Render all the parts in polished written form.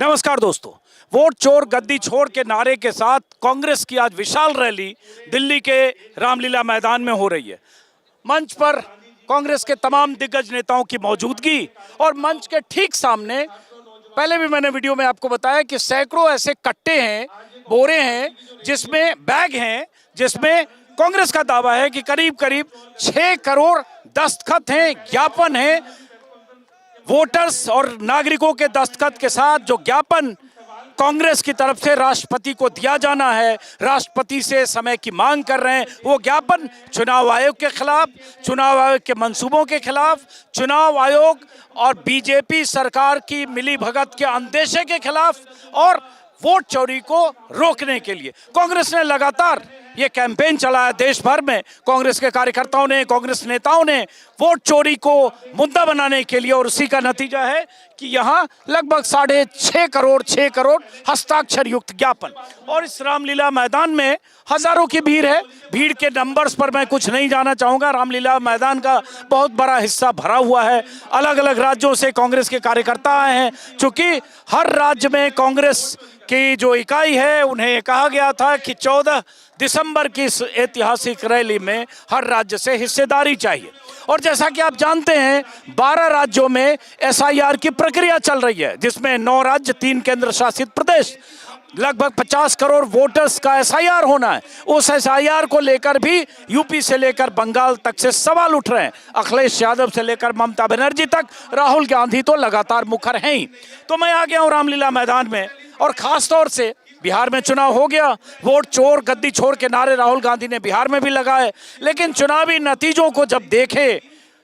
नमस्कार दोस्तों, वोट चोर गद्दी छोड़ के नारे के साथ कांग्रेस की आज विशाल रैली दिल्ली के रामलीला मैदान में हो रही है। मंच पर कांग्रेस के तमाम दिग्गज नेताओं की मौजूदगी और मंच के ठीक सामने पहले भी मैंने वीडियो में आपको बताया कि सैकड़ों ऐसे कट्टे हैं, बोरे हैं, जिसमें बैग हैं, जिसमें कांग्रेस का दावा है कि करीब करीब 6 करोड़ दस्तखत हैं, ज्ञापन हैं, वोटर्स और नागरिकों के दस्तखत के साथ जो ज्ञापन कांग्रेस की तरफ से राष्ट्रपति को दिया जाना है, राष्ट्रपति से समय की मांग कर रहे हैं। वो ज्ञापन चुनाव आयोग के खिलाफ, चुनाव आयोग के मंसूबों के खिलाफ, चुनाव आयोग और बीजेपी सरकार की मिलीभगत के अंदेशे के खिलाफ और वोट चोरी को रोकने के लिए कांग्रेस ने लगातार ये कैंपेन चलाया। देश भर में कांग्रेस के कार्यकर्ताओं ने, कांग्रेस नेताओं ने वोट चोरी को मुद्दा बनाने के लिए, और उसी का नतीजा है कि यहाँ लगभग 6.5 करोड़ हस्ताक्षर युक्त ज्ञापन। और इस रामलीला मैदान में हजारों की भीड़ है। भीड़ के नंबर्स पर मैं कुछ नहीं जाना चाहूंगा। रामलीला मैदान का बहुत बड़ा हिस्सा भरा हुआ है। अलग अलग राज्यों से कांग्रेस के कार्यकर्ता आए हैं। चूंकि हर राज्य में कांग्रेस की जो इकाई है, उन्हें कहा गया था कि 14 दिसंबर की इस ऐतिहासिक रैली में हर राज्य से हिस्सेदारी चाहिए। और जैसा कि आप जानते हैं, 12 राज्यों में एसआईआर की प्रक्रिया चल रही है, जिसमें 9 राज्य, 3 केंद्र शासित प्रदेश, लगभग 50 करोड़ वोटर्स का एसआईआर होना है। उस एसआईआर को लेकर भी यूपी से लेकर बंगाल तक से सवाल उठ रहे हैं। अखिलेश यादव से लेकर ममता बनर्जी तक, राहुल गांधी तो लगातार मुखर हैं ही। तो मैं आ गया हूँ रामलीला मैदान में, और खास तौर से बिहार में चुनाव हो गया। वोट चोर गद्दी छोड़ के नारे राहुल गांधी ने बिहार में भी लगाए। लेकिन चुनावी नतीजों को जब देखे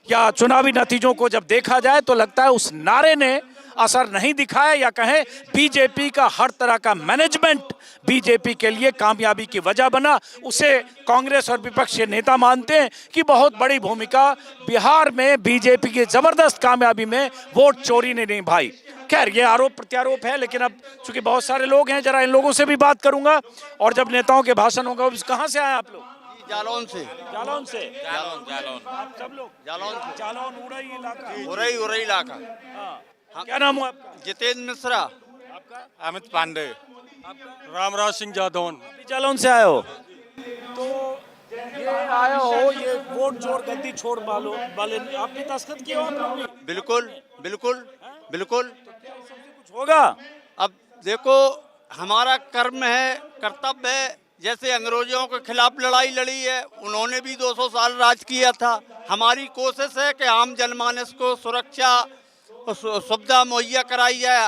या चुनावी नतीजों को जब देखा जाए तो लगता है उस नारे ने असर नहीं दिखाया, या कहें बीजेपी का हर तरह का मैनेजमेंट बीजेपी के लिए कामयाबी की वजह बना। उसे कांग्रेस और विपक्ष के नेता मानते हैं कि बहुत बड़ी भूमिका बिहार में बीजेपी की जबरदस्त कामयाबी में वोट चोरी ने निभाई। खैर, ये आरोप प्रत्यारोप है, लेकिन अब चूंकि बहुत सारे लोग हैं, जरा इन लोगों से भी बात करूंगा। और जब नेताओं के भाषण होगा, कहाँ से आए आप लोग? जालौन से। जालौन से? जालौन। आप सब लोग जालौन से। जालौन उड़ई इलाका? उड़ई इलाका। हाँ। क्या नाम है आपका? जितेंद्र मिश्रा। आपका? अमित पांडे। आपका? रामराज सिंह जादौन। जालौन से आए हो? तो ये आए हो, ये वोट चोर गद्दी छोड़ वाले आपने दस्तखत किया हो आप लोग भी? बिल्कुल बिल्कुल बिल्कुल। कुछ होगा? अब देखो, हमारा कर्म है, कर्तव्य है। जैसे अंग्रेजों के खिलाफ लड़ाई लड़ी है, उन्होंने भी 200 साल राज किया था। हमारी कोशिश है कि आम जनमानस को सुरक्षा सुविधा मुहैया कराई जाए।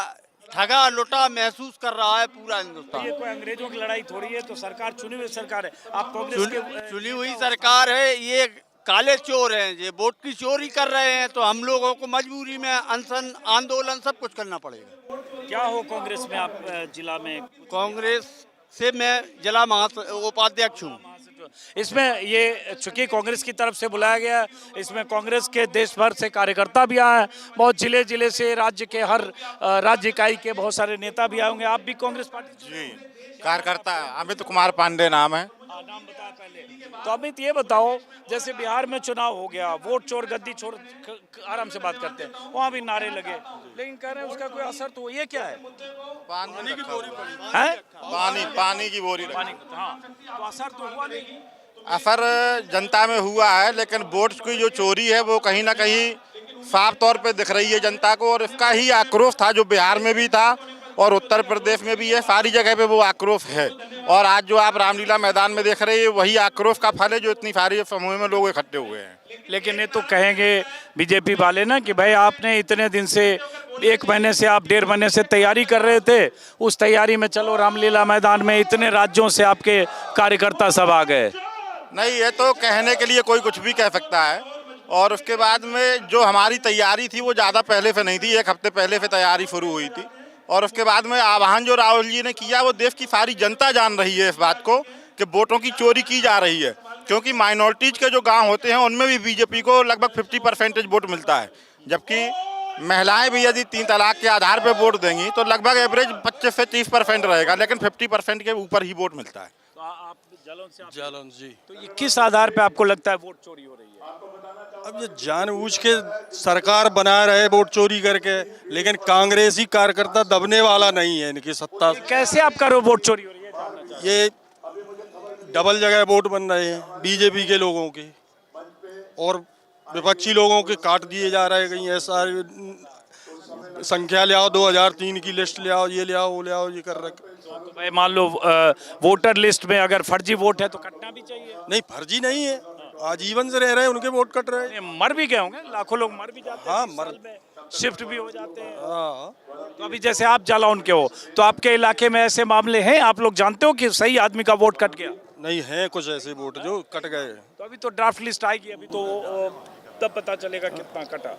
ठगा लुटा महसूस कर रहा है पूरा हिंदुस्तान। ये कोई अंग्रेजों की लड़ाई थोड़ी है, तो सरकार चुनी हुई सरकार है। आप कांग्रेस के चुनी हुई सरकार है। ये काले चोर हैं, ये वोट की चोरी कर रहे हैं, तो हम लोगों को मजबूरी में अनशन, आंदोलन सब कुछ करना पड़ेगा। क्या हो कांग्रेस में आप जिला में? कांग्रेस से मैं जिला उपाध्यक्ष हूँ। इसमें ये चूंकि कांग्रेस की तरफ से बुलाया गया, इसमें कांग्रेस के देश भर से कार्यकर्ता भी आए हैं, बहुत जिले जिले से, राज्य के हर राज्य इकाई के बहुत सारे नेता भी आए होंगे। आप भी कांग्रेस पार्टी? जी, कार्यकर्ता अमित कुमार पांडे नाम है। नाम बताया पहले। तो अमित, ये बताओ, जैसे बिहार में चुनाव हो गया, वोट चोर गद्दी छोड़, आराम से बात करते हैं, वहाँ भी नारे लगे, लेकिन कह रहे हैं उसका कोई असर, तो ये क्या है? पानी की बोरी है? पानी की बोरी। हाँ, तो असर तो हुआ नहीं। असर जनता में हुआ है, लेकिन वोट की जो चोरी है वो कहीं ना कहीं साफ तौर पे दिख रही है जनता को, और इसका ही आक्रोश था जो बिहार में भी था और उत्तर प्रदेश में भी है। सारी जगह पे वो आक्रोश है, और आज जो आप रामलीला मैदान में देख रहे हैं वही आक्रोश का फल है, जो इतनी सारी समूह में लोग इकट्ठे हुए हैं। लेकिन ये तो कहेंगे बीजेपी वाले ना कि भाई आपने इतने दिन से, 1 महीने से, आप 1.5 महीने से तैयारी कर रहे थे, उस तैयारी में चलो रामलीला मैदान में इतने राज्यों से आपके कार्यकर्ता सब आ गए। नहीं, ये तो कहने के लिए कोई कुछ भी कह सकता है। और उसके बाद में जो हमारी तैयारी थी वो ज़्यादा पहले से नहीं थी, 1 हफ्ते पहले से तैयारी शुरू हुई थी। और उसके बाद में आह्वान जो राहुल जी ने किया, वो देश की सारी जनता जान रही है इस बात को कि वोटों की चोरी की जा रही है। क्योंकि माइनॉरिटीज के जो गांव होते हैं उनमें भी बीजेपी को लगभग 50% वोट मिलता है, जबकि महिलाएं भी यदि 3 तलाक के आधार पर वोट देंगी तो लगभग एवरेज 25 से 30% रहेगा, लेकिन 50% के ऊपर ही वोट मिलता है। तो आप जालौन से? जालौन जी। तो ये किस आधार पे आपको लगता है वोट चोरी हो रही है? अब ये जानबूझ के सरकार बना रहे वोट चोरी करके, लेकिन कांग्रेसी कार्यकर्ता दबने वाला नहीं है इनकी सत्ता। कैसे आपका वोट चोरी हो रही है जानना चाहता हूं। ये डबल जगह वोट बन रहे हैं बीजेपी के लोगों के, और विपक्षी लोगों के काट दिए जा रहे हैं। कहीं ऐसा संख्या ले आओ, 2003 की लिस्ट ले आओ, ये ले आओ, वो ले आओ, ये कर रखे। तो भाई मान लो वोटर लिस्ट में अगर फर्जी वोट है तो कटना भी चाहिए। नहीं, फर्जी नहीं है, आजीवन से रह रहे हैं, उनके वोट कट रहे हैं। मर भी गए होंगे, लाखों लोग मर भी जाते हैं। हाँ, इस मर- साल में शिफ्ट भी हो जाते हैं। हाँ, तो अभी जैसे आप जालौन के हो, तो आपके इलाके में ऐसे मामले हैं, आप लोग जानते हो कि सही आदमी का वोट कट गया? नहीं है कुछ ऐसे वोट जो कट गए। तो अभी तो ड्राफ्ट लिस्ट आएगी, अभी तो तब पता चलेगा कितना कटा।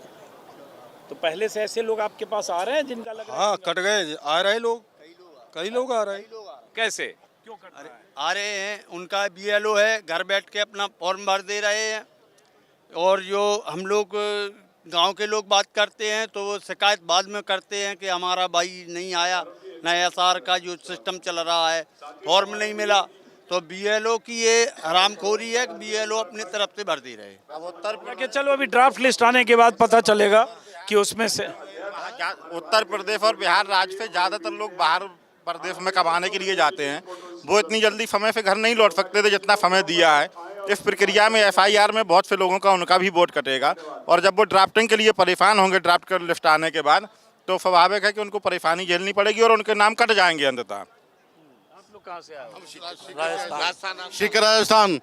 तो पहले से ऐसे लोग आपके पास आ रहे हैं जिनका लग रहा है? हाँ, कट गए, आ रहे लोग, कई लोग आ रहे हैं। कैसे, क्यों कट रहा है? आ रहे हैं, उनका BLO है, घर बैठ के अपना फॉर्म भर दे रहे हैं। और जो हम लोग गांव के लोग बात करते हैं तो वो शिकायत बाद में करते हैं कि हमारा भाई नहीं आया, ना SR का जो सिस्टम चल रहा है, फॉर्म नहीं मिला। तो BLO की ये हरामखोरी है कि BLO अपनी तरफ से भर दे रहे हैं। अब उत्तर कि चलो अभी ड्राफ्ट लिस्ट आने के बाद पता चलेगा कि उसमें से उत्तर प्रदेश और बिहार राज्य से ज़्यादातर लोग बाहर प्रदेश में कमाने के लिए जाते हैं। वो इतनी जल्दी समय से घर नहीं लौट सकते थे जितना समय दिया है। इस प्रक्रिया में FIR में बहुत से लोगों का उनका भी वोट कटेगा, और जब वो ड्राफ्टिंग के लिए परेशान होंगे ड्राफ्ट कर लिस्ट आने के बाद, तो स्वाभाविक है कि उनको परेशानी झेलनी पड़ेगी और उनके नाम कट जाएंगे अंततः। आप लोग कहाँ से आए हो? सिख राजस्थान।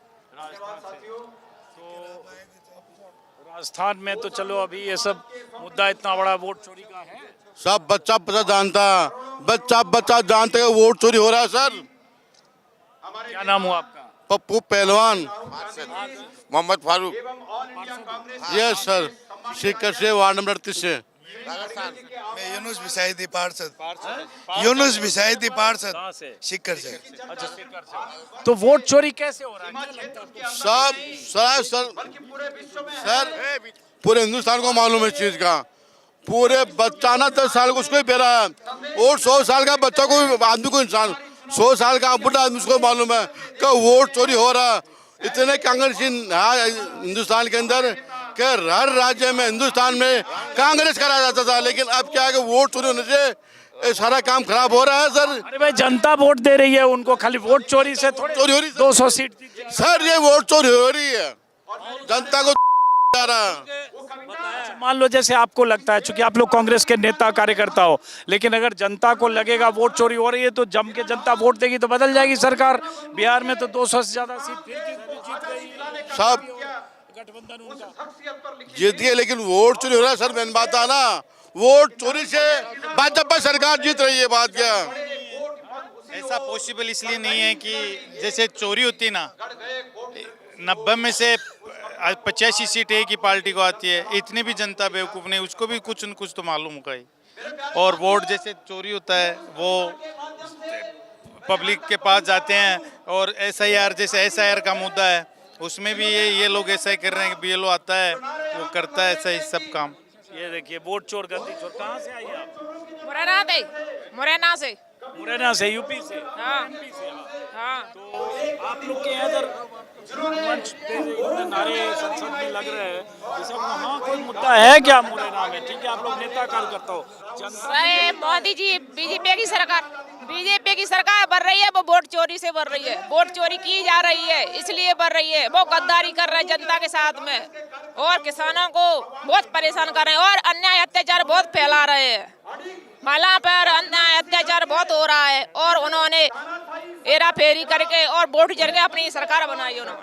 राजस्थान में तो चलो अभी ये सब मुद्दा इतना बड़ा वोट चोरी का है। सब बच्चा बच्चा जानता, बच्चा जानते हैं वोट चोरी हो रहा है सर। क्या नाम हुआ आपका? पप्पू पहलवान। मोहम्मद फारूक, यस सर, सीकर से, वार्ड नंबर 38 से। मैं यूनुस बिसाइदी पार्षद। यूनुस बिसाइदी पार्षद कहाँ से? सिक्कर से। अच्छा, सीकर से। तो वोट चोरी कैसे हो रहा है, क्या लगता है आपको? सर पूरे हिंदुस्तान को मालूम है इस चीज का। पूरे बच्चा ना 10 साल को उसको ही पहरा है, और 100 साल का बच्चा को, आदमी को, इंसान 100 साल का बुढ़ा आदमी उसको मालूम है कि वोट चोरी हो रहा है। इतने कांग्रेस हिंदुस्तान के अंदर कि हर राज्य में, हिंदुस्तान में कांग्रेस करा जाता था, लेकिन अब क्या है कि वोट चोरी होने से ये सारा काम खराब हो रहा है सर। अरे भाई, जनता वोट दे रही है उनको, खाली वोट चोरी से थोड़ी चोरी हो रही है। 200 सीट जीत सर ये वोट चोरी हो रही है, जनता को जा रहा है। मान लो जैसे आपको लगता है, चूंकि आप लोग कांग्रेस के नेता कार्यकर्ता हो, लेकिन अगर जनता को लगेगा वोट चोरी हो रही है तो जम के जनता वोट देगी तो बदल जाएगी सरकार। बिहार में तो 200 से ज्यादा सीट फिर जीत गई सब गठबंधन उनका। जीत गए, लेकिन वोट चोरी हो रहा है सर। मेन बात है ना, वोट चोरी से भाजपा सरकार जीत रही है। बात क्या, ऐसा पॉसिबल इसलिए नहीं है कि जैसे चोरी होती ना, 90 में से 85 सीट एक ही पार्टी को आती है। इतनी भी जनता बेवकूफ़ नहीं, उसको भी कुछ न कुछ तो मालूम होगा ही। और वोट जैसे चोरी होता है वो पब्लिक के पास जाते हैं, और SIR जैसे SIR का मुद्दा है, उसमें भी ये लोग ऐसा ही कर रहे हैं कि BLO आता है, वो करता है ऐसा ही सब काम। ये देखिए, वोट चोर गद्दी चोर। कहाँ से आई आप? मुरैना से। मुरैना से। मुरैना से, यूपी से? हाँ। MP से? हाँ। तो आप लोग के इधर मंच पे इतने नारे संसद में लग रहे हैं, ये सब वहाँ कोई मुद्दा है क्या मुरैना में? ठीक है, आप लोग नेता कार्यकर्ता हो, जनता अरे मोदी जी, बीजेपी की सरकार बढ़ रही है, वो वोट चोरी से बढ़ रही है। वोट चोरी की जा रही है, इसलिए बढ़ रही है। वो गद्दारी कर रहे हैं जनता के साथ में, और किसानों को बहुत परेशान कर रहे हैं, और अन्याय अत्याचार बहुत फैला रहे हैं। महिला पर अन्याय अत्याचार बहुत हो रहा है, और उन्होंने हेरा फेरी करके और वोट जरिए अपनी सरकार बनाई उन्होंने।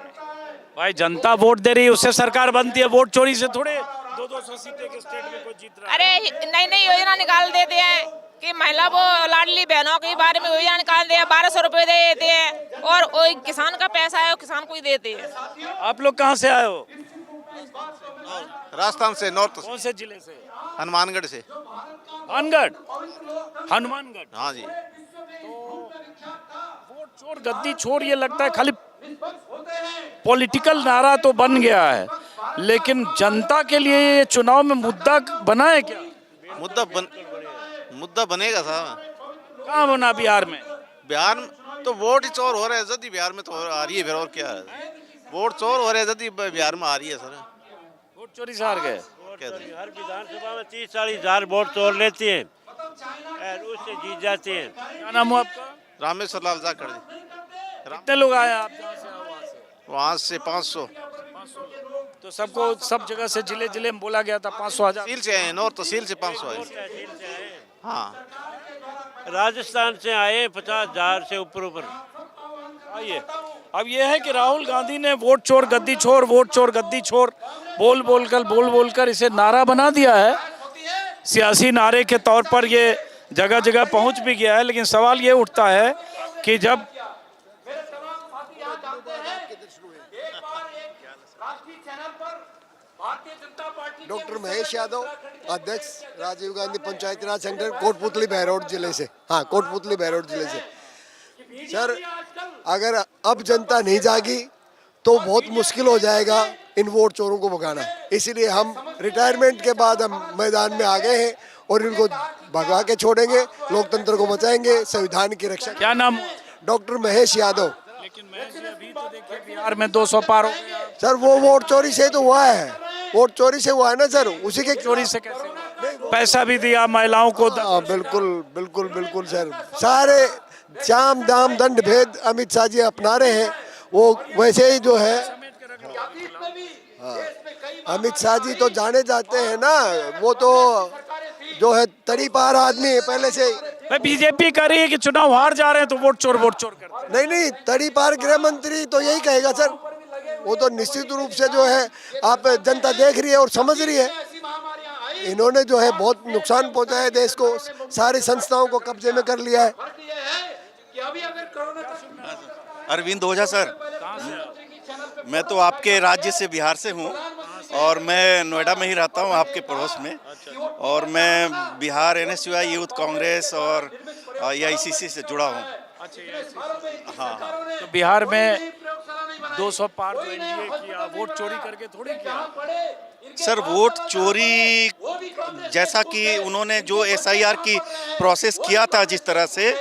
भाई, जनता वोट दे रही है, उससे सरकार बनती है। वोट चोरी से थोड़े 200 सीटें के स्टेट में कोई जीत रहा है। अरे नई नई योजना निकाल देते हैं कि महिला वो लाडली बहनों के बारे में योजना निकाल दिया, 1200 रुपए दे देते हैं, और वो किसान का पैसा है वो किसान को ही देते हैं। आप लोग कहाँ से आए हो? राजस्थान से, नॉर्थ कौन से जिले से? हनुमानगढ़ से। हनुमानगढ़। हाँ जी। वोट चोर गद्दी छोड़, ये लगता है खाली पॉलिटिकल नारा तो बन गया है, लेकिन जनता के लिए ये चुनाव में मुद्दा बना है क्या? मुद्दा बनेगा साहब। कहाँ बना बिहार में? बिहार में तो वोट ही चोर हो रहे हैं जदी, बिहार में तो आ रही है, फिर और क्या है। वोट चोर हो रहे हैं जदी बिहार में आ रही है सर। वोट चोरी से हार गए। हर विधानसभा में 30-40 हजार वोट तोड़ लेते हैं और उससे जीत जाते हैं। क्या नाम हुआ आपका? रामेश्वर लाल जाखड़ जी। कितने लोग आए आप जहाँ से आओ वहाँ से? वहाँ से 500 तो सबको सब जगह से जिले जिले में बोला गया था 500 हजार। तहसील से आए, नौर तहसील से 500 आए। हाँ, राजस्थान से आए 50 हजार से ऊपर। आइए, अब ये है कि राहुल गांधी ने वोट चोर गद्दी छोर, वोट चोर गद्दी छोर बोल बोल कर इसे नारा बना दिया है। सियासी नारे के तौर पर ये जगह जगह पहुंच भी गया है। लेकिन सवाल ये उठता है कि जब डॉक्टर महेश यादव, अध्यक्ष राजीव गांधी पंचायती राज संगठन, कोटपुतली बहरौड जिले से। हाँ, कोटपुतली बहरौड जिले से। सर, अगर अब जनता नहीं जागी तो बहुत मुश्किल हो जाएगा इन वोट चोरों को भगाना। इसीलिए हम रिटायरमेंट के बाद हम मैदान में आ गए हैं और इनको भगा के छोड़ेंगे, लोकतंत्र को बचाएंगे, संविधान की रक्षा। क्या नाम? डॉक्टर महेश यादव। लेकिन महेश जी, अभी तो देखिए बिहार में 200 पार हो गया। सर, वो वोट चोरी से तो हुआ है, वोट चोरी से हुआ है ना सर। उसी के चोरी से कैसे? पैसा भी दिया महिलाओं को। बिल्कुल बिल्कुल बिल्कुल सर। सारे साम दाम दंड भेद अमित शाह जी अपना रहे हैं। वो वैसे ही जो है, हाँ, अमित शाह जी तो जाने जाते हैं ना, वो तो जो है तरी पार आदमी है पहले से। बीजेपी कह रही है कि चुनाव हार जा रहे हैं तो वोट चोर करते हैं। नहीं, तरी पार गृह मंत्री तो यही कहेगा सर। वो तो निश्चित रूप से जो है, आप जनता देख रही है और समझ रही है। इन्होंने जो है बहुत नुकसान पहुंचाया है देश को, सारी संस्थाओं को कब्जे में कर लिया है। अरविंद ओझा सर। मैं तो आपके राज्य से, बिहार से हूँ और मैं नोएडा में ही रहता हूँ, आपके पड़ोस में। और मैं बिहार NSUI यूथ कांग्रेस और AICC से जुड़ा हूँ। हाँ, तो बिहार में 200 पार जो एनडीए किया, वोट चोरी करके थोड़ी किया सर। वोट चोरी जैसा कि उन्होंने जो SIR की प्रोसेस किया था जिस तरह से,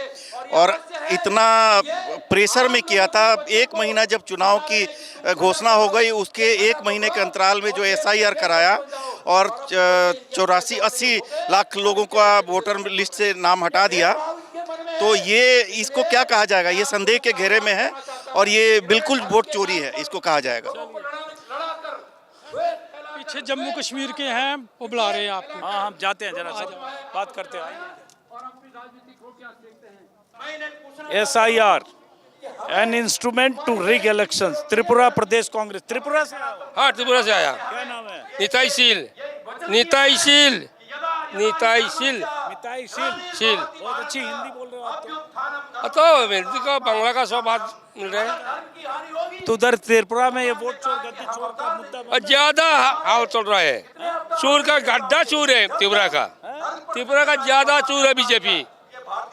और इतना प्रेशर में किया था। 1 महीना जब चुनाव की घोषणा हो गई, उसके 1 महीने के अंतराल में जो SIR कराया और 84-80 लाख लोगों का वोटर लिस्ट से नाम हटा दिया, तो ये इसको क्या कहा जाएगा? ये संदेह के घेरे में है और ये बिल्कुल वोट चोरी है, इसको कहा जाएगा। पीछे जम्मू कश्मीर के हैं, वो बुला रहे हैं आपको। हाँ, हम जाते हैं, जरा सब बात करते हैं। SIR an instrument to rig elections. Tripura Pradesh Congress. Tripura से आया? हाँ, त्रिपुरा से आया। क्या नाम है? निताई शील। बहुत अच्छी हिंदी बोल रहे हो आप तो हिंदी का बांग्ला का सब बात मिल रहे हैं। तो उधर त्रिपुरा में ये वोट चोर गद्दी चोर का मुद्दा ज्यादा हाव चल रहा है। चूर का गड्ढा चूर है त्रिपुरा का ज्यादा चूर है बीजेपी।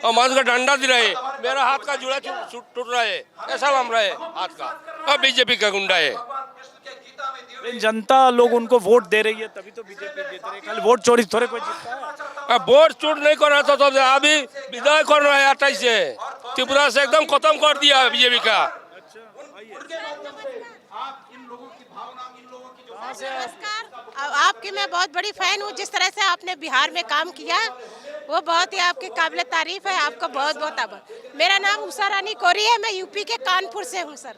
और माधु का डंडा दे रहे, मेरा हाथ का जुड़ा टूट रहा है, ऐसा लम रहा है हाथ का। अब बीजेपी का गुंडा है। जनता लोग उनको वोट दे रही है, तभी तो बीजेपी जीत रही है। खाली वोट चोरी थोड़े कोई जीतता है। अब वोट चोर नहीं कर रहा था तो अभी विदाई कर रहा है 28 से। त्रिपुरा से एकदम खत्म कर दिया बीजेपी का। नमस्कार, आपकी मैं बहुत बड़ी फैन हूँ। जिस तरह से आपने बिहार में काम किया वो बहुत ही आपके काबिल तारीफ है। आपका बहुत बहुत आभार। मेरा नाम उषा रानी कोरी है, मैं यूपी के कानपुर से हूँ सर।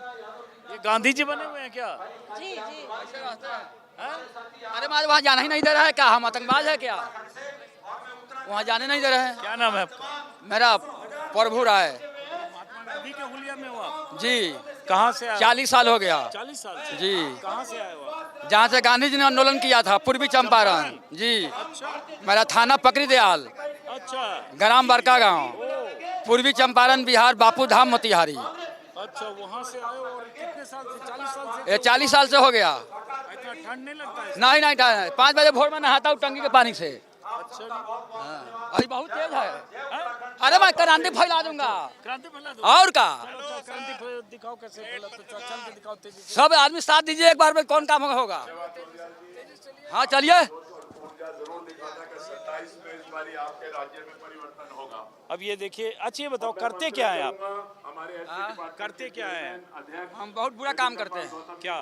ये गांधी जी बने हुए हैं क्या? जी जी। अरे मारे वहाँ जाना ही नहीं दे रहा है क्या? हम आतंकवाद है क्या? वहाँ जाने नहीं दे रहे हैं। क्या नाम है आपका? मेरा प्रभु राय। महात्मा गांधी के हुलिया में हुआ जी। कहाँ से आए? 40 साल हो गया। 40 साल से? जी। कहाँ से आए हो? जहाँ से गांधी जी ने आंदोलन किया था, पूर्वी चंपारण। जी। मेरा थाना पकड़ी दयाल। अच्छा। ग्राम बरका गांव, पूर्वी चंपारण, बिहार, बापू धाम, मोतिहारी। अच्छा, वहाँ से आए हो। और कितने साल से? 40 साल से? ये 40 साल से हो गया। इतना ठंड नहीं लगता है? नहीं ठंड। 5 बजे भोर में नहाता हूँ टंकी के पानी से। अच्छा। अभी बहुत तेज है। अरे मैं क्रांति फैला दूंगा। क्रांति फैला दो। और का क्रांति दिखाओ कैसे फैला, तो चल के दिखाओ तेजी से। सब आदमी साथ दीजिए एक बार में, कौन काम होगा? हाँ चलिए। अब ये देखिए, अच्छा ये बताओ करते क्या है आप? करते क्या है? हम बहुत बुरा काम करते हैं। क्या?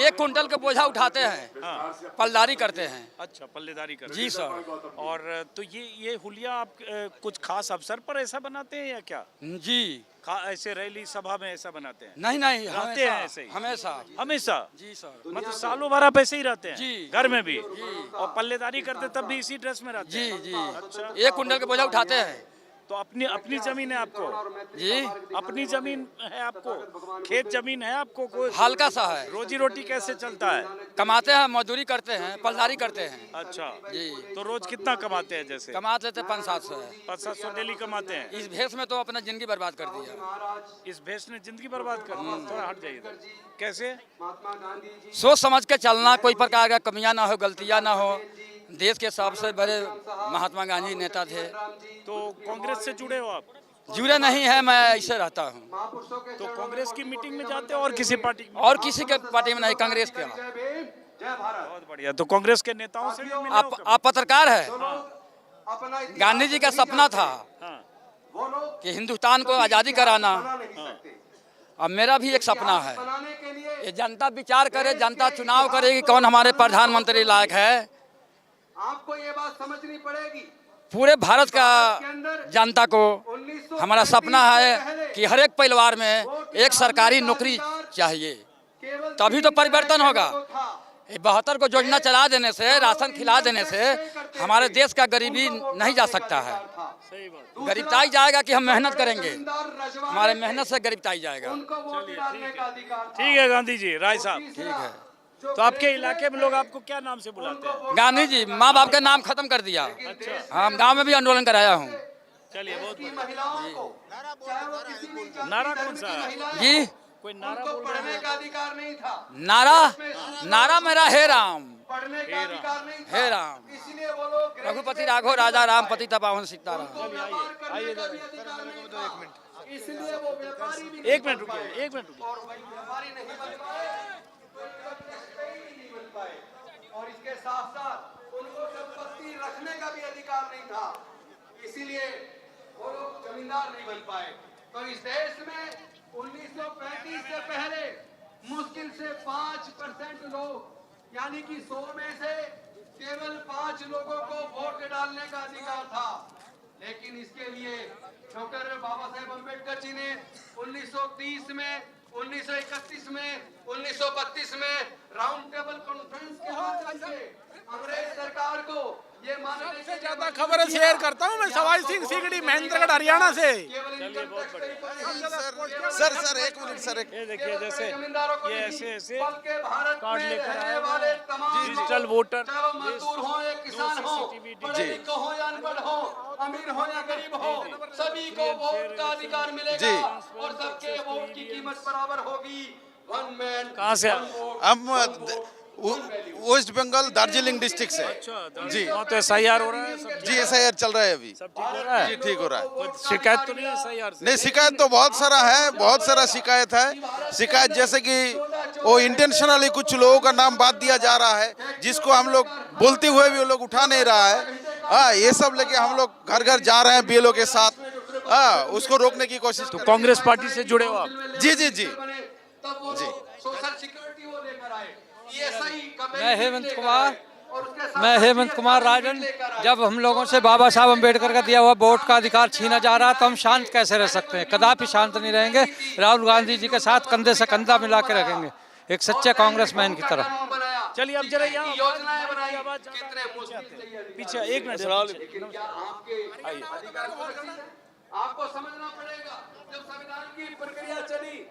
1 कुंटल का बोझा उठाते हैं, पलदारी करते हैं। अच्छा, पल्लेदारी कर जी सर। और तो ये हुलिया आप कुछ खास अवसर पर ऐसा बनाते हैं या क्या? जी ऐसे रैली सभा में ऐसा बनाते हैं? नहीं नहीं, रहते हैं ऐसे ही? हमेशा हमेशा? जी सर। मतलब सालों भर आप ऐसे ही रहते हैं? जी। घर में भी? और पल्लेदारी करते तब भी इसी ड्रेस में रहते जी हैं? जी। अच्छा। 1 कुंटल का बोझा उठाते हैं। तो अपनी जमीन है आपको? जी अपनी जमीन है आपको? खेत जमीन है आपको? कोई हल्का सा है। रोजी रोटी कैसे चलता है? कमाते हैं, मजदूरी करते हैं, पलदारी करते हैं। अच्छा जी। तो रोज कितना कमाते हैं? जैसे कमा लेते 500-700 है। 500-700 डेली कमाते हैं? इस भेष में तो अपना जिंदगी बर्बाद कर दिया। इस भेष ने जिंदगी बर्बाद कर दी। थोड़ा हट जाइए इधर। कैसे? सोच समझ के चलना, कोई प्रकार का कमियां ना हो, गलतियां ना हो। देश के सबसे बड़े महात्मा गांधी नेता थे। तो कांग्रेस से जुड़े हो आप? जुड़े नहीं है, मैं ऐसे रहता हूँ। तो कांग्रेस की मीटिंग में जाते हो और किसी पार्टी में? और किसी के पार्टी में नहीं, कांग्रेस के। बहुत बढ़िया। तो कांग्रेस के नेताओं से भी मिले हो आप कभी? आप पत्रकार है। गांधी जी का सपना था हाँ। कि हिंदुस्तान को आज़ादी कराना। अब मेरा भी एक सपना है। ये जनता विचार करे, जनता चुनाव करे कि कौन हमारे प्रधानमंत्री लायक है। आपको ये बात समझनी पड़ेगी। पूरे भारत का जनता को हमारा सपना है कि हर एक परिवार में एक सरकारी नौकरी चाहिए, तभी तो परिवर्तन होगा। 72 को योजना चला देने से, राशन खिला देने से हमारे देश का गरीबी नहीं जा सकता है। गरीबताई जाएगा कि हम मेहनत करेंगे, हमारे मेहनत से गरीबताई जाएगा। ठीक है गांधी जी, राय साहब। ठीक है। तो आपके इलाके में लोग आपको क्या नाम से बुलाते हैं? गांधी जी, माँ बाप का नाम खत्म कर दिया। हम गांव में भी आंदोलन कराया हूँ। चलिए, बहुत नारा कौन सा है? जी कोई नारा बोल रहे पढ़ने का अधिकार नहीं था। नारा मेरा हे राम, पढ़ने का अधिकार नहीं था। हे राम। इसलिए वो लोग रघुपति राघव राजा राम, पतित पावन सीताराम। आइए इसलिए वो व्यापारी भी 1 मिनट रुकिए, 1 मिनट रुकिए। और वही व्यापारी नहीं बन पाए। और इसके साथ साथ उनको संपत्ति रखने का भी अधिकार नहीं था, इसीलिए वो लोग जमींदार नहीं बन पाए। तो इस देश में 1935 से पहले मुश्किल से 5% लोग, यानी कि 100 में से केवल 5 लोगों को वोट डालने का अधिकार था। लेकिन इसके लिए डॉक्टर बाबा साहेब अम्बेडकर जी ने 1930 में, 1931 में, 1932 में राउंड टेबल कॉन्फ्रेंस के माध्यम से अंग्रेज सरकार को ये मानने से ज्यादा खबर शेयर करता हूँ मैं सवाई सिंह सीगड़ी महेंद्रगढ़ हरियाणा से। सर एक मिनट सर, ये देखिए, जैसे ये ऐसे कार्ड लेकर आए वाले तमाम डिजिटल वोटर, चाहे मजदूर हो या किसान हो, पढ़े लिखे हो या अनपढ़ हो, अमीर हो या गरीब हो, सभी को वोट का अधिकार मिलेगा और सबके वोट की कीमत बराबर होगी। One man. कहाँ से? हम वेस्ट बंगाल दार्जिलिंग डिस्ट्रिक्ट से। जी, वहाँ तो SIR हो रहा है सब? जी SIR चल रहा है अभी। सब ठीक हो रहा है? जी ठीक हो रहा है। कोई शिकायत तो नहीं है SIR से? नहीं, शिकायत तो बहुत सारा है, बहुत सारा शिकायत है। शिकायत जैसे कि वो इंटेंशनली कुछ लोगों का नाम बात दिया जा रहा है, जिसको हम लोग बोलते हुए भी वो लोग उठा नहीं रहा है। हाँ, ये सब लेके हम लोग घर घर जा रहे हैं BLO के साथ, हाँ, उसको रोकने की कोशिश। तो कांग्रेस पार्टी से जुड़े हो आप? जी जी जी जी। सोशल सिक्योरिटी वो लेकर आए। मैं हेमंत कुमार राजन। जब हम लोगों से बाबा साहब अम्बेडकर का दिया हुआ वोट का अधिकार छीना जा रहा है तो हम शांत कैसे रह सकते हैं? कदापि शांत नहीं रहेंगे। राहुल गांधी जी के साथ कंधे से कंधा मिला के रखेंगे, एक सच्चे कांग्रेसमैन की तरह। चलिए, अब जरा यहाँ योजनाएं बनाई, पीछे 1 मिनट। आपको समझना पड़ेगा, जब संविधान की प्रक्रिया चली,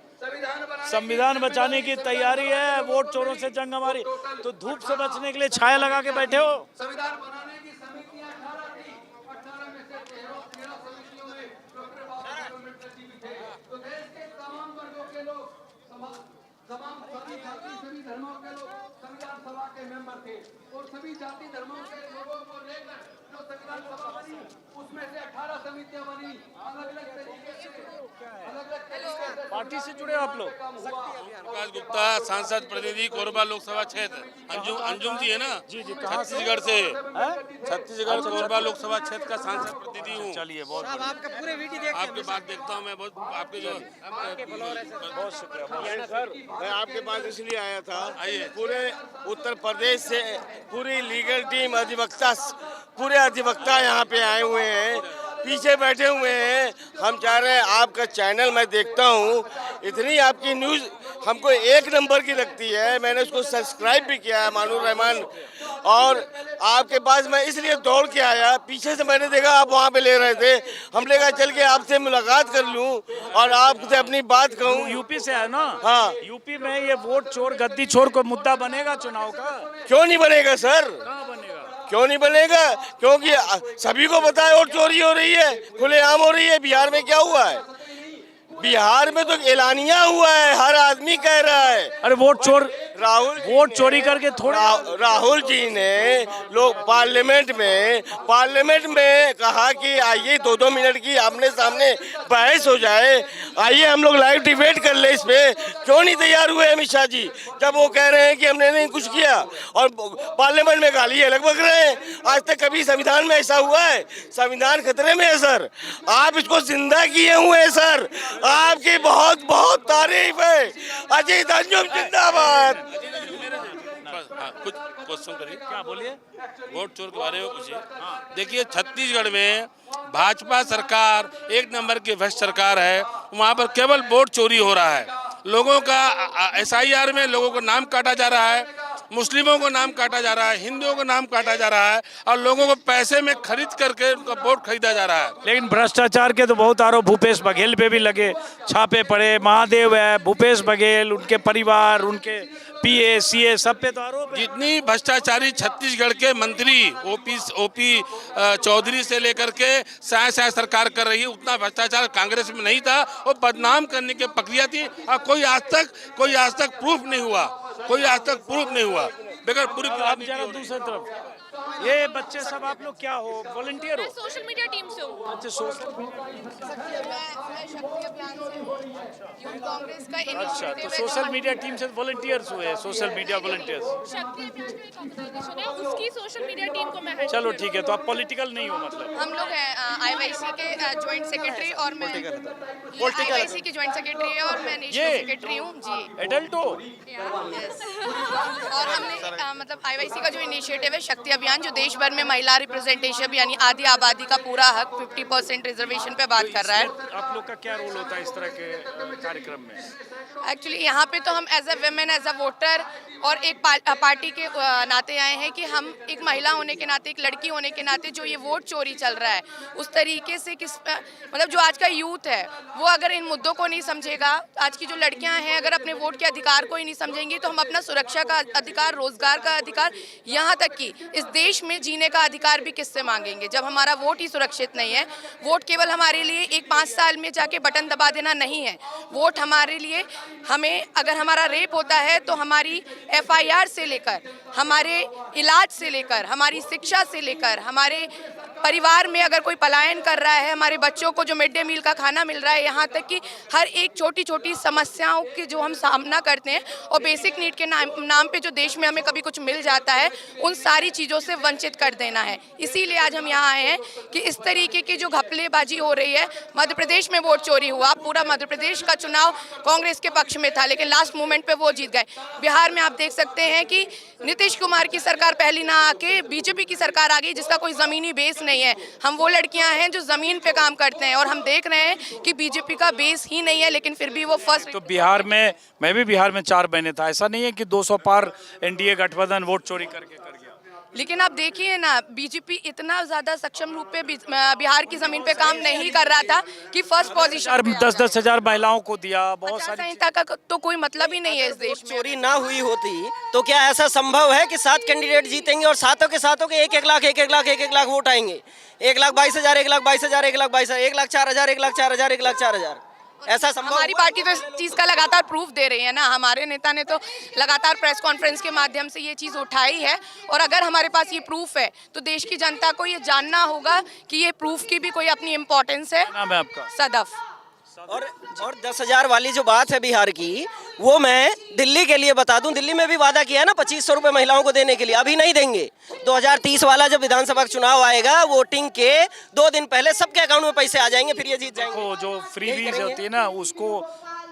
संविधान बचाने की तैयारी है, वोट चोरों से जंग हमारी, तो धूप से बचने के लिए छाया लगा के बैठे हो। संविधान बनाने की समितियां 18 थी, 18 में से 13 समितियों में डॉक्टर बाबा साहेब अम्बेडकर जी भी थे। तो देश के तमाम वर्गों के लोग, तमाम सभी जाति, सभी धर्मों के लोग संविधान सभा के मेंबर थे और सभी जाति धर्मों के लोगों को लेकर जो संविधान सभा बनी, उसमें से पार्टी से जुड़े हो आप लोग? प्रकाश गुप्ता, सांसद प्रतिनिधि कोरबा लोकसभा क्षेत्र। अंजुम जी है ना? जी जी, कहाँ से? छत्तीसगढ़ से। छत्तीसगढ़ कोरबा लोकसभा क्षेत्र का सांसद प्रतिनिधि हूँ। चलिए, बहुत आपका पूरे वीडियो देख आपके बात देखता हूँ मैं, बहुत आपके जो बहुत शुक्रिया। सर मैं आपके पास इसलिए आया था, आइए। पूरे उत्तर प्रदेश से पूरी लीगल टीम पूरे अधिवक्ता यहाँ पे आए हुए हैं, पीछे बैठे हुए हैं। हम चाह रहे हैं, आपका चैनल मैं देखता हूँ, इतनी आपकी न्यूज़ हमको एक नंबर की लगती है। मैंने उसको सब्सक्राइब भी किया है, मानूर रहमान। और आपके पास मैं इसलिए दौड़ के आया, पीछे से मैंने देखा आप वहाँ पे ले रहे थे। हमने कहा चल के आपसे मुलाकात कर लूँ और आपसे अपनी बात कहूँ। यूपी से है ना? हाँ। यूपी में ये वोट चोर गद्दी चोर को मुद्दा बनेगा चुनाव का? क्यों नहीं बनेगा सर? कहाँ बनेगा? क्यों नहीं बनेगा? क्योंकि सभी को पता है वोट चोरी हो रही है, खुलेआम हो रही है। बिहार में क्या हुआ है? बिहार में तो ऐलानिया हुआ है, हर आदमी कह रहा है। अरे वोट चोरी करके राहुल जी ने लोग पार्लियामेंट में कहा कि आइए 2-2 मिनट की आमने सामने बहस हो जाए, आइए हम लोग लाइव डिबेट कर ले इस पे। क्यों नहीं तैयार हुए अमित शाह जी, जब वो कह रहे हैं कि हमने नहीं कुछ किया और पार्लियामेंट में गाली अलग बक रहे हैं। आज तक कभी संविधान में ऐसा हुआ है? संविधान खतरे में है सर, आप इसको जिंदा किए हुए हैं सर। आपकी बहुत बहुत तारीफ है। अजीत अंजुम जिंदाबाद। कुछ क्वेश्चन करिए। क्या बोलिए? वोट चोर के बारे में पूछिए। देखिए, छत्तीसगढ़ में भाजपा सरकार एक नंबर की भ्रष्ट सरकार है। वहाँ पर केवल वोट चोरी हो रहा है। लोगों का SIR में लोगों को नाम काटा जा रहा है, मुस्लिमों को नाम काटा जा रहा है, हिंदुओं को नाम काटा जा रहा है और लोगों को पैसे में खरीद करके उनका वोट खरीदा जा रहा है। लेकिन भ्रष्टाचार के तो बहुत आरोप भूपेश बघेल पे भी लगे, छापे पड़े। महादेव है, भूपेश बघेल, उनके परिवार, उनके PA CA सब पे तो आरोप है। जितनी भ्रष्टाचारी छत्तीसगढ़ के मंत्री OP चौधरी से लेकर के साय सरकार कर रही है, उतना भ्रष्टाचार कांग्रेस में नहीं था। वो बदनाम करने की प्रक्रिया थी और कोई आज तक प्रूफ नहीं हुआ, बगैर पूरी। आप जरा दूसरी तरफ, ये बच्चे सब आप लोग क्या हो? वॉलंटियर हो? सोशल मीडिया टीम से हूँ। अच्छा, सोशल कांग्रेस का अच्छा, तो सोशल मीडिया टीम से वॉलंटियर्स हुए, सोशल मीडिया वॉलंटियर्स। शक्ति अभियान का एक ऑर्गेनाइजेशन है, उसकी सोशल मीडिया टीम को मैं हेड चलो ठीक है, तो आप पॉलिटिकल नहीं हो मतलब? हम लोग हैं IYC के ज्वाइंट सेक्रेटरी और मैं IYC की ज्वाइंट सेक्रेटरी है और मैं नेशनल सेक्रेटरी हूँ जी। एडल्ट हो? और हमने मतलब IYC का जो इनिशिएटिव है शक्ति अभियान, जो देश भर में महिला रिप्रेजेंटेशन यानी आधी आबादी का पूरा हक 50% रिजर्वेशन पे बात कर रहा है। आप लोग का क्या रोल होता है इस तरह के कार्यक्रम में? एक्चुअली यहाँ पे तो हम as a women, as a voter और एक पार्टी के नाते आए हैं कि हम एक महिला होने के नाते, एक लड़की होने के नाते जो ये वोट चोरी चल रहा है उस तरीके से मतलब जो आज का यूथ है वो अगर इन मुद्दों को नहीं समझेगा, आज की जो लड़कियां हैं अगर अपने वोट के अधिकार को ही नहीं समझेंगी तो हम अपना सुरक्षा का अधिकार, रोजगार का अधिकार, यहाँ तक कि इस देश में जीने का अधिकार भी किससे मांगेंगे जब हमारा वोट ही सुरक्षित नहीं है। वोट केवल हमारे लिए एक 5 साल में जाके बटन दबा देना नहीं है। वोट हमारे लिए, हमें अगर हमारा रेप होता है तो हमारी FIR से लेकर, हमारे इलाज से लेकर, हमारी शिक्षा से लेकर, हमारे परिवार में अगर कोई पलायन कर रहा है, हमारे बच्चों को जो मिड डे मील का खाना मिल रहा है, यहाँ तक कि हर एक छोटी छोटी समस्याओं के जो हम सामना करते हैं और बेसिक नीड के नाम पे जो देश में हमें कभी कुछ मिल जाता है उन सारी चीज़ों से वंचित कर देना है। इसीलिए आज हम यहाँ आए हैं कि इस तरीके की जो घपलेबाजी हो रही है, मध्य प्रदेश में वोट चोरी हुआ, पूरा मध्य प्रदेश का चुनाव कांग्रेस के पक्ष में था लेकिन लास्ट मोमेंट पे वो जीत गए। बिहार में आप देख सकते हैं कि नीतीश कुमार की सरकार पहली ना आके BJP की सरकार आ गई जिसका कोई ज़मीनी बेस नहीं है। हम वो लड़कियां हैं जो ज़मीन पे काम करते हैं और हम देख रहे हैं कि BJP का बेस ही नहीं है लेकिन फिर भी वो फर्स्ट। तो बिहार में, मैं भी बिहार में 4 महीने था, ऐसा नहीं है कि 200 पार NDA गठबंधन वोट चोरी करके कर गया। लेकिन आप देखिए ना, BJP इतना ज्यादा सक्षम रूप पे बिहार की जमीन पे काम नहीं कर रहा था कि फर्स्ट पोजीशन 10-10 हजार महिलाओं को दिया। बहुत सारी संहिता का तो कोई मतलब ही नहीं है इस देश में। चोरी ना हुई होती तो क्या ऐसा संभव है कि 7 कैंडिडेट जीतेंगे और सातों के 1-1 लाख 1-1 लाख वोट आएंगे? 1,22,000 1,22,000 1,22,000 1,04,000 1,04,000 1,04,000 ऐसा संभव हमारी हुआ? पार्टी तो इस चीज का लगातार प्रूफ दे रही है ना। हमारे नेता ने तो लगातार प्रेस कॉन्फ्रेंस के माध्यम से ये चीज उठाई है, और अगर हमारे पास ये प्रूफ है तो देश की जनता को ये जानना होगा कि ये प्रूफ की भी कोई अपनी इम्पोर्टेंस है। नाम है आपका? सदफ। और 10,000 वाली जो बात है बिहार की, वो मैं दिल्ली के लिए बता दूं, दिल्ली में भी वादा किया है ना 2500 रुपए महिलाओं को देने के लिए, अभी नहीं देंगे। 2030 वाला जब विधानसभा का चुनाव आएगा, वोटिंग के 2 दिन पहले सबके अकाउंट में पैसे आ जाएंगे, फिर ये जीत जाएंगे। देखो, जो फ्रीबीज होती है ना, उसको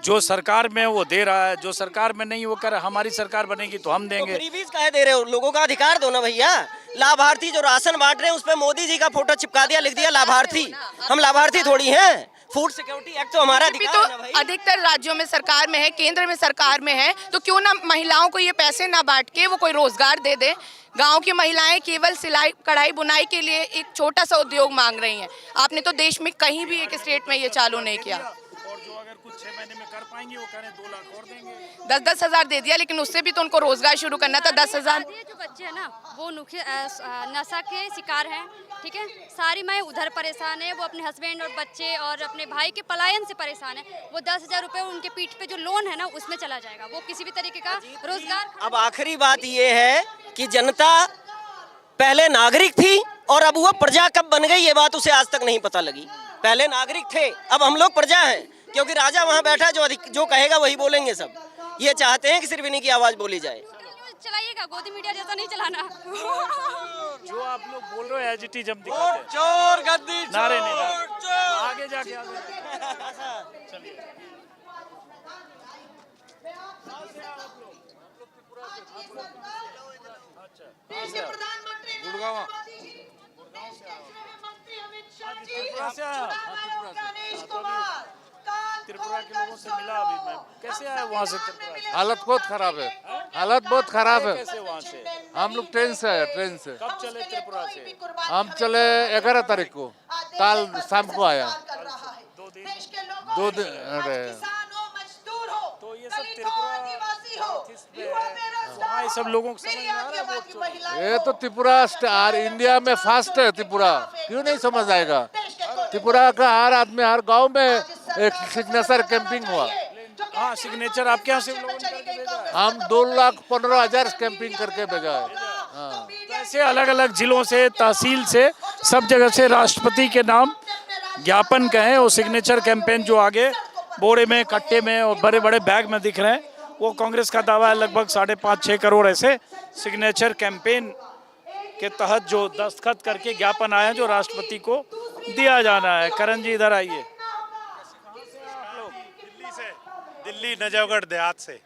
जो सरकार में वो दे रहा है, जो सरकार में नहीं वो कर, हमारी सरकार बनेगी तो हम देंगे। फ्रीबीज काहे दे रहे हो? लोगों का अधिकार दो ना भैया। लाभार्थी जो राशन बांट रहे हैं उस पर मोदी जी का फोटो चिपका दिया, लिख दिया लाभार्थी। हम लाभार्थी थोड़ी हैं। फूड सिक्योरिटी एक्ट तो हमारा अधिकार तो है ना भाई। अधिकतर राज्यों में सरकार में है, केंद्र में सरकार में है, तो क्यों ना महिलाओं को ये पैसे ना बांट के वो कोई रोजगार दे दे। गांव की महिलाएं केवल सिलाई कढ़ाई बुनाई के लिए एक छोटा सा उद्योग मांग रही हैं। आपने तो देश में कहीं भी एक स्टेट में ये चालू नहीं किया। और जो अगर कुछ 6 महीने में कर पाएंगे वो करें, 2 लाख और देंगे। 10-10 हजार दे दिया, लेकिन उससे भी तो उनको रोजगार शुरू करना था। 10,000 जो बच्चे हैं ना वो नशा के शिकार हैं, ठीक है। सारी माएँ उधर परेशान है, वो अपने हस्बैंड और बच्चे और अपने भाई के पलायन से परेशान है। वो 10,000 रुपये उनके पीठ पे जो लोन है ना उसमें चला जाएगा, वो किसी भी तरीके का रोजगार। अब आखिरी बात ये है कि जनता पहले नागरिक थी और अब वो प्रजा कब बन गई, ये बात उसे आज तक नहीं पता लगी। पहले नागरिक थे, अब हम लोग प्रजा हैं, क्योंकि राजा वहाँ बैठा जो कहेगा वही बोलेंगे सब। ये चाहते हैं कि सिर्फ इन्हीं की आवाज बोली जाए। चलाइएगा, गोदी मीडिया जैसा नहीं चलाना। जो आप लोग बोल रहे हो एजिटिज्म दिखाते हैं। चोर गद्दी नारे नहीं, आगे जाके चलिए। गुड़गांव त्रिपुरा के लोगों से मिला अभी मैं। कैसे आया वहाँ से त्रिपुरा? हालत बहुत खराब है, हालत बहुत खराब है। कैसे वहाँ से? हम लोग ट्रेन से आए, ट्रेन से। कब चले त्रिपुरा से? हम चले 11 तारीख को, कल शाम को आया। 2 दिन अरे तो ये सब त्रिपुरा वहाँ ये सब लोगों को समझ में आ रहा है वोट चोरी? ये तो त्रिपुरा इंडिया में फास्ट है। त्रिपुरा क्यों नहीं समझ आएगा? त्रिपुरा का हर आदमी, हर गांव में एक सिग्नेचर कैंपिंग हुआ। हाँ, सिग्नेचर आपके यहाँ से लोगों ने करके भेजा है? हम 2,15,000 कैंपिंग करके भेजा है। हाँ। तो ऐसे अलग अलग जिलों से, तहसील से, सब जगह से राष्ट्रपति के नाम ज्ञापन कहें और सिग्नेचर कैंपेन जो आगे बोरे में, कट्टे में और बड़े बड़े बैग में दिख रहे हैं, वो कांग्रेस का दावा है। लगभग 5.5-6 करोड़ ऐसे सिग्नेचर कैंपेन के तहत जो दस्तखत करके ज्ञापन आया जो राष्ट्रपति को दिया जाना है। करण जी इधर आइए। दिल्ली से, दिल्ली नजफगढ़ देहात से।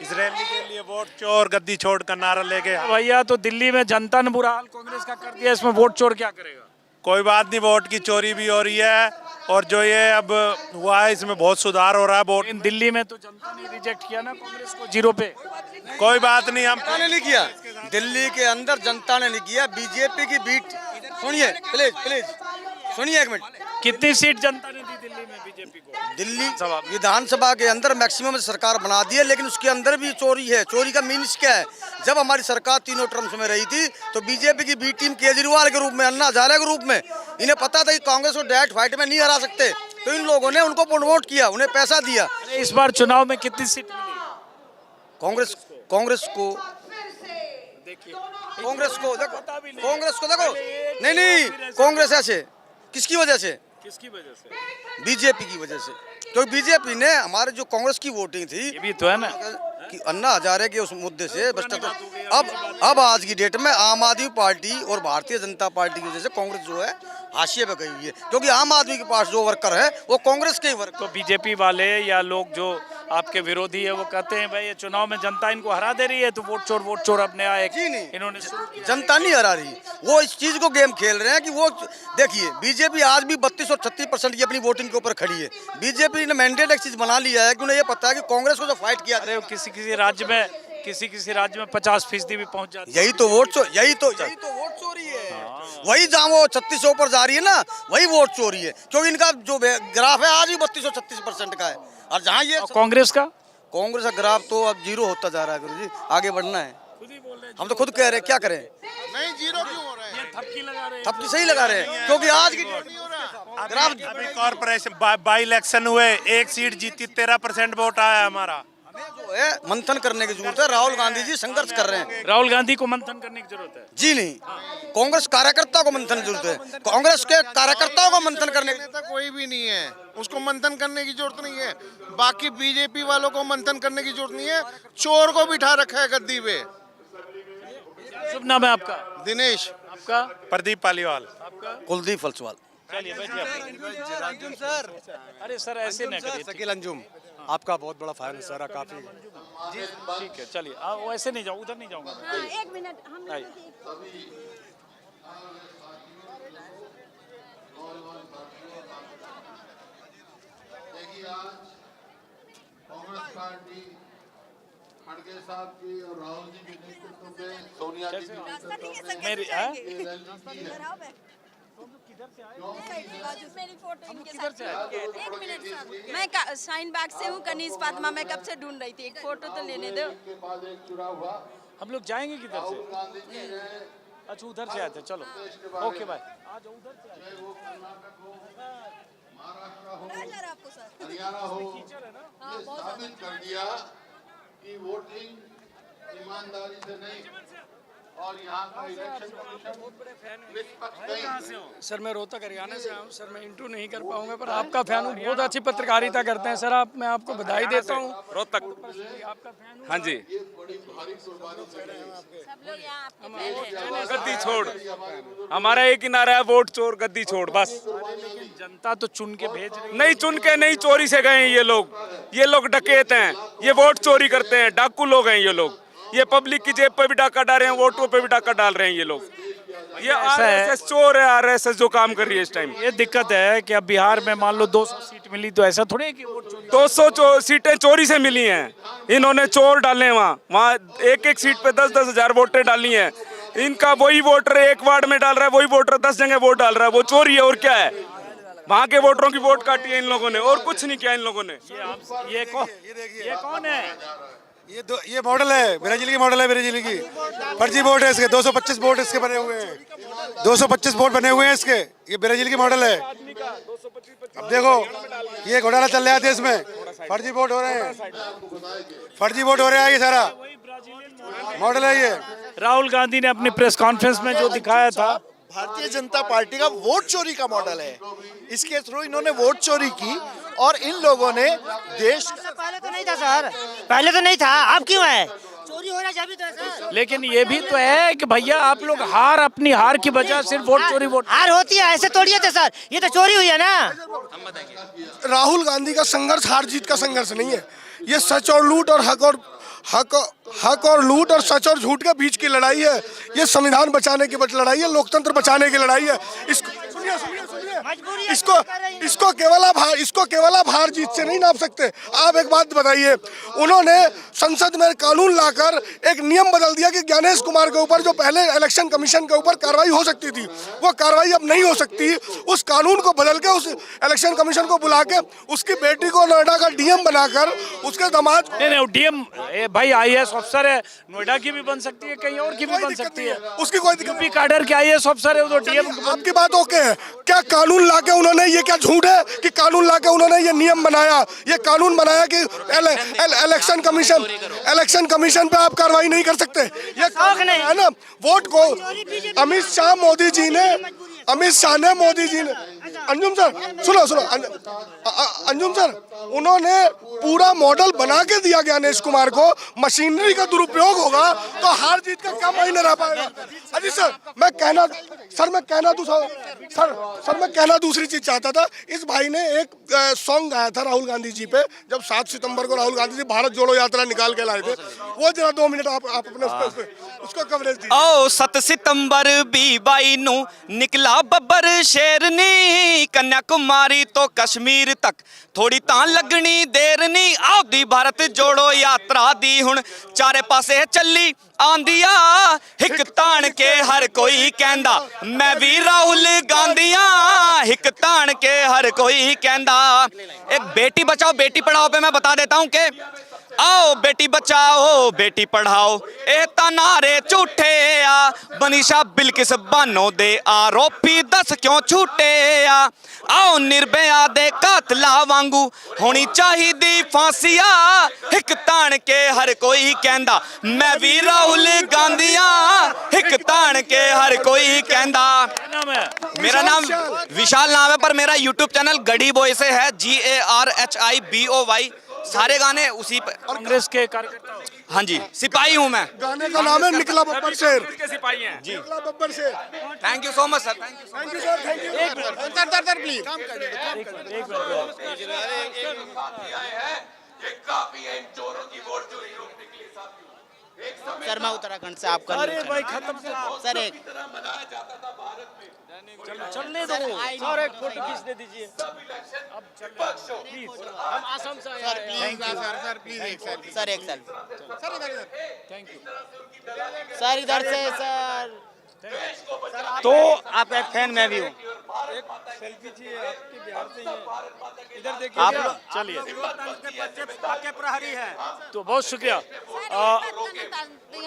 इस रैली के लिए वोट चोर गद्दी छोड़ का नारा लेके। भैया, तो दिल्ली में जनता ने बुरा हाल कांग्रेस का कर दिया, इसमें वोट चोर क्या करेगा? कोई बात नहीं, वोट की चोरी भी हो रही है और जो ये अब हुआ है इसमें बहुत सुधार हो रहा है। वोट दिल्ली में तो जनता ने रिजेक्ट किया ना कांग्रेस को 0 पे। कोई बात नहीं, हम नहीं किया, दिल्ली के अंदर जनता ने नहीं किया। बीजेपी की बीट सुनिए, प्लीज सुनिए एक मिनट। कितनी सीट जनता ने दी दिल्ली में बीजेपी को? दिल्ली विधानसभा के अंदर मैक्सिमम सरकार बना दी है, लेकिन उसके अंदर भी चोरी है। चोरी का मीन्स क्या है? जब हमारी सरकार 3 टर्म्स में रही थी तो बीजेपी की बी टीम केजरीवाल के रूप में, अन्ना हजारे के रूप में, इन्हें पता था कि कांग्रेस को डायरेक्ट फाइट में नहीं हरा सकते, तो इन लोगों ने उनको प्रमोट किया, उन्हें पैसा दिया। इस बार चुनाव में कितनी सीट मिली कांग्रेस को? देखो नहीं, कांग्रेस ऐसे किसकी वजह से? बीजेपी की वजह से। क्योंकि बीजेपी ने हमारे जो कांग्रेस की वोटिंग थी, ये भी तो है ना कि अन्ना हजारे के उस मुद्दे से अब आज की डेट में आम आदमी पार्टी और भारतीय जनता पार्टी की वजह से कांग्रेस जो है हाशिए पे गई हुई है। क्योंकि आम आदमी के पास जो वर्कर है वो कांग्रेस के ही वर्कर। तो बीजेपी वाले या लोग जो आपके विरोधी है वो कहते हैं भाई ये चुनाव में जनता इनको हरा दे रही है, तो वोट चोर अपने आए। इन्होंने जनता नहीं हरा रही, वो इस चीज को गेम खेल रहे हैं कि वो देखिए बीजेपी आज भी 32 और 36% की अपनी वोटिंग के ऊपर खड़ी है। बीजेपी ने मैंडेट एक चीज बना लिया है कि उन्हें ये पता है कि कांग्रेस को जो फाइट किया, किसी राज्य में 50% भी पहुंच जाती है। यही तो वोट चोरी है। वही जहाँ वो 3600 पर जा रही है ना, वही वोट चोरी है। क्योंकि इनका जो ग्राफ है आज भी 32 और 36% का है, और जहाँ ये कांग्रेस का ग्राफ तो अब 0 होता जा रहा है। गुरुजी आगे बढ़ना है, हम तो खुद कह रहे हैं, क्या करें? नहीं, 0 क्यों हो रहा है? थपकी लगा रहे हैं। थपकी सही लगा रहे हैं, क्योंकि आज की अभी कॉर्पोरेशन बाई इलेक्शन हुए, एक सीट जीती, 13% वोट आया हमारा। जो है मंथन करने की जरूरत है। राहुल गांधी जी संघर्ष कर रहे हैं। राहुल गांधी को मंथन करने की जरूरत है? जी नहीं, कांग्रेस कार्यकर्ता को मंथन की जरूरत है। कांग्रेस के कार्यकर्ताओं को मंथन करने की कोई भी नहीं है, उसको मंथन करने की जरूरत नहीं है। बाकी बीजेपी वालों को मंथन करने की जरूरत नहीं है। चोर को बिठा रखा है गद्दी पे। शुभ नाम है आपका? दिनेश। आपका? प्रदीप पालीवाल। आपका? कुलदीप फलसवाल। चलिए बैठिए। सर, अरे सर ऐसे ना करिए। शकील अंजुम, आपका बहुत बड़ा फैन है सर, काफी। जी ठीक है, चलिए वो ऐसे नहीं जाऊँ, उधर नहीं जाऊँगा। एक मिनट आइए। कांग्रेस पार्टी खड़गे साहब की और राहुल जी के नेतृत्व में, सोनिया जी के नेतृत्व में मेरी मेरी फोटो इनके साथ। एक मिनट सर, मैं शाइन बाग से हूँ, कनीज फातिमा। मैं कब से ढूंढ रही थी, एक फोटो तो लेने दो। हम लोग जाएंगे किधर से? अच्छा उधर से आते, चलो ओके बाय। आ जाओ उधर से। आपको सर हरियाणा हो, ये साबित कर दिया कि वोटिंग ईमानदारी से नहीं और यहाँ का इलेक्शन कमीशन निष्पक्ष नहीं। सर मैं रोहतक हरियाणा से हूँ सर, मैं इंटरव्यू नहीं कर पाऊंगा पर आपका फैन हूँ, बहुत अच्छी पत्रकारिता करते हैं सर आप। मैं आपको बधाई देता हूँ। रोहतक। आपका फैन हूँ। हाँ जी। गद्दी छोड़, हमारा एक ही नारा है, वोट चोर गद्दी छोड़, बस। जनता तो चुन के भेज रही है। नहीं चुन के नहीं, चोरी से गए हैं ये लोग डकैत हैं, ये वोट चोरी करते हैं, डाकू लोग हैं ये लोग। ये पब्लिक की जेब पे भी डाका डाल रहे हैं, वोटों पे भी डाका डाल रहे हैं ये लोग। ये आरएसएस चोर है, आरएसएस जो काम कर रही है इस टाइम। ये दिक्कत है कि अब बिहार में मान लो 200 सीट मिली तो ऐसा थोड़ी है कि वोट चोरी। 200 सीटें चोरी से मिली हैं, इन्होंने चोर डाले हैं वहाँ एक एक सीट पे 10-10 हजार वोटें डाली हैं। इनका वही वोटर एक वार्ड में डाल रहा है, वही वोटर 10 जगह वोट डाल रहा है, वो चोरी है और क्या है? वहाँ के वोटरों की वोट काटी है इन लोगों ने और कुछ नहीं किया इन लोगों ने। ये कौन है? ये मॉडल है, ब्राजील की मॉडल है, ब्राजील की फर्जी वोट है इसके। 225 वोट इसके बने हुए हैं, 225 वोट बने हुए हैं इसके। ये ब्राजील की मॉडल है। अब देखो ये घोटाला चल रहा है देश में, फर्जी वोट हो रहे हैं, फर्जी वोट हो रहा है, ये सारा मॉडल है ये। राहुल गांधी ने अपनी प्रेस कॉन्फ्रेंस में जो दिखाया था, भारतीय जनता पार्टी का वोट चोरी का मॉडल है। इसके थ्रू इन्होंने वोट चोरी की और इन लोगों ने देश। पहले तो नहीं था सर, पहले तो नहीं था, अब क्यों है? चोरी होना चाहिए तो सर। लेकिन ये भी तो है कि भैया आप लोग अपनी हार की वजह सिर्फ वोट चोरी वोट हार होती है, ऐसे तोड़िए तो सर, ये तो चोरी हुई है ना। राहुल गांधी का संघर्ष हार जीत का संघर्ष नहीं है, ये सच और लूट और हक और लूट और सच और झूठ के बीच की लड़ाई है। ये संविधान बचाने की लड़ाई है, लोकतंत्र बचाने की लड़ाई है। इसको केवल आप हार जीत से नहीं नाप सकते। आप एक बात बताइए, उन्होंने संसद में कानून लाकर एक नियम बदल दिया कि ज्ञानेश कुमार के ऊपर जो पहले इलेक्शन कमीशन के ऊपर कार्रवाई हो सकती थी वो कार्रवाई अब नहीं हो सकती। उस कानून को बदल के उस इलेक्शन कमीशन को बुला के उसकी बेटी को नोएडा का डीएम बनाकर उसके दामाद डीएम भाई आईएएस अफसर है, नोएडा की भी बन सकती है, कहीं और की भी बन सकती है, उसकी कोई दिक्कत नहीं। कैडर के आईएएस अफसर है तो डीएम। आपकी बात ओके है, क्या कानून लाके उन्होंने ये क्या झूठ है कि कानून लाके उन्होंने ये नियम बनाया, ये कानून बनाया कि इलेक्शन कमीशन पे आप कार्रवाई नहीं कर सकते? ये है ना, वोट को अमित शाह मोदी जी ने अंजुम सर सुनो अंजुम सर, उन्होंने पूरा मॉडल बना के दिया ज्ञानेश कुमार को। मशीनरी का दुरुपयोग होगा तो हार जीत का क्या मायने रह पाएगा? अजी सर मैं कहना दूसरी चीज चाहता था। इस भाई ने एक सॉन्ग गाया था राहुल गांधी जी पे, जब 7 सितंबर को राहुल गांधी जी भारत जोड़ो यात्रा निकाल के लाए थे, वो जरा 2 मिनट आप अपने उसको कवरेज दीजिए। आओ 7 सितंबर भी बाई नू निकला बब्बर शेरनी, कन्याकुमारी तो कश्मीर तक थोड़ी तां लगनी देर नी। आओ दी भारत जोड़ो यात्रा दी हुण चारे पासे चली आंदिया, हिक तान के हर कोई कहंदा मैं भी राहुल गांधीया, हिक तान के हर कोई कहंदा। एक बेटी बचाओ बेटी पढ़ाओ पे मैं बता देता हूं कि आओ बेटी बचाओ बेटी पढ़ाओ ਇਹ ਤਾਂ ਨਾਰੇ ਝੂਠੇ ਆ ਬਨੀਸ਼ਾ ਬਿਲਕਿਸ ਬਾਨੋ ਦੇ ਆਰੋਪੀ ਦੱਸ ਕਿਉਂ ਝੂਠੇ ਆ ਆਓ ਨਿਰਭਇਆ ਦੇ ਕਾਤਲਾਂ ਵਾਂਗੂ ਹੋਣੀ ਚਾਹੀਦੀ ਫਾਂਸੀਆ ਇੱਕ ਤਾਣ ਕੇ ਹਰ ਕੋਈ ਕਹਿੰਦਾ ਮੈਂ ਵੀ ਰਾਹੁਲ ਗਾਂਧੀਆਂ ਇੱਕ ਤਾਣ के हर कोई कहता मेरा नाम विशाल नाम है पर मेरा YouTube चैनल गड़ी बॉय से है GARHIBOY सारे गाने उसी पर कांग्रेस के कार्यकर्ता। हाँ जी सिपाही हूँ मैं। गाने का नाम है निकला बब्बर शेर के सिपाही हैं जी। निकला बब्बर शेर। Thank you so much sir. Thank you sir. Thank you sir please काम कर सर मैं उत्तराखंड से आपका अरे भाई खत्म सर एक चलने दो सर, एक फोटो खींचने दीजिए। अब प्लीज हम आसाम से आए हैं। सर प्लीज एक सेल्फी सर एक सेल्फी सर इधर थैंक यू सर इधर से सर तो आपका एक फैन मैं भी हूँ। सेल्फी चाहिए आपके बिहार से ही इधर देखिए आप चलिए प्रहरी है तो बहुत शुक्रिया।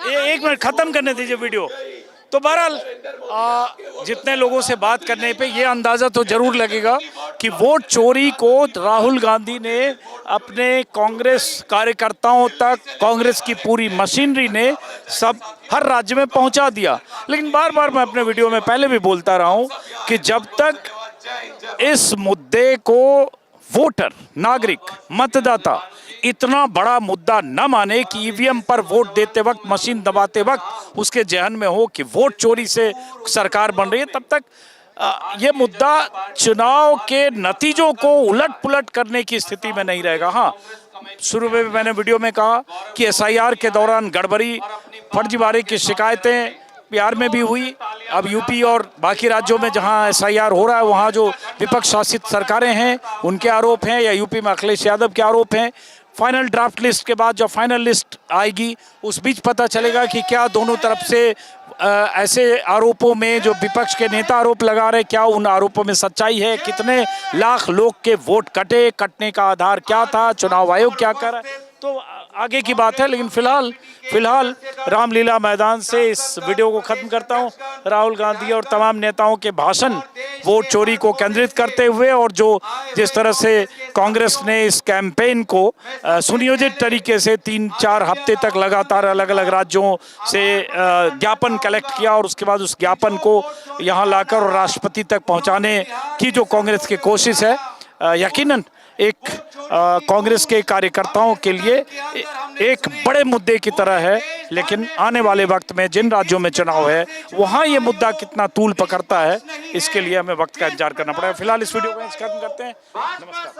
ये एक मिनट खत्म करने दीजिए वीडियो। तो बहरहाल जितने लोगों से बात करने पे ये अंदाज़ा तो जरूर लगेगा कि वोट चोरी को राहुल गांधी ने अपने कांग्रेस कार्यकर्ताओं तक, कांग्रेस की पूरी मशीनरी ने सब हर राज्य में पहुंचा दिया। लेकिन बार बार मैं अपने वीडियो में पहले भी बोलता रहा हूं कि जब तक इस मुद्दे को वोटर, नागरिक, मतदाता इतना बड़ा मुद्दा न माने कि ईवीएम पर वोट देते वक्त, मशीन दबाते वक्त उसके जहन में हो कि वोट चोरी से सरकार बन रही है, तब तक ये मुद्दा चुनाव के नतीजों को उलट पुलट करने की स्थिति में नहीं रहेगा। हाँ, शुरू में मैंने वीडियो में कहा कि एसआईआर के दौरान गड़बड़ी, फर्जीवाड़े की शिकायतें बिहार में भी हुई। अब यूपी और बाकी राज्यों में जहां एसआईआर हो रहा है वहां जो विपक्ष शासित सरकारें हैं उनके आरोप हैं, या यूपी में अखिलेश यादव के आरोप हैं। फाइनल ड्राफ्ट लिस्ट के बाद जब फाइनल लिस्ट आएगी उस बीच पता चलेगा कि क्या दोनों तरफ से ऐसे आरोपों में जो विपक्ष के नेता आरोप लगा रहे, क्या उन आरोपों में सच्चाई है, कितने लाख लोग के वोट कटे, कटने का आधार क्या था, चुनाव आयोग क्या कर रहा है, तो आगे की बात है। लेकिन फिलहाल रामलीला मैदान से इस वीडियो को खत्म करता हूं। राहुल गांधी और तमाम नेताओं के भाषण वोट चोरी को केंद्रित करते हुए, और जो जिस तरह से कांग्रेस ने इस कैंपेन को सुनियोजित तरीके से 3-4 हफ्ते तक लगातार अलग अलग राज्यों से ज्ञापन कलेक्ट किया और उसके बाद उस ज्ञापन को यहाँ लाकर और राष्ट्रपति तक पहुँचाने की जो कांग्रेस की कोशिश है, यकीनन एक कांग्रेस के कार्यकर्ताओं के लिए एक बड़े मुद्दे की तरह है। लेकिन आने वाले वक्त में जिन राज्यों में चुनाव है वहां ये मुद्दा कितना तूल पकड़ता है, इसके लिए हमें वक्त का इंतजार करना पड़ेगा। फिलहाल इस वीडियो को खत्म करते हैं। नमस्कार।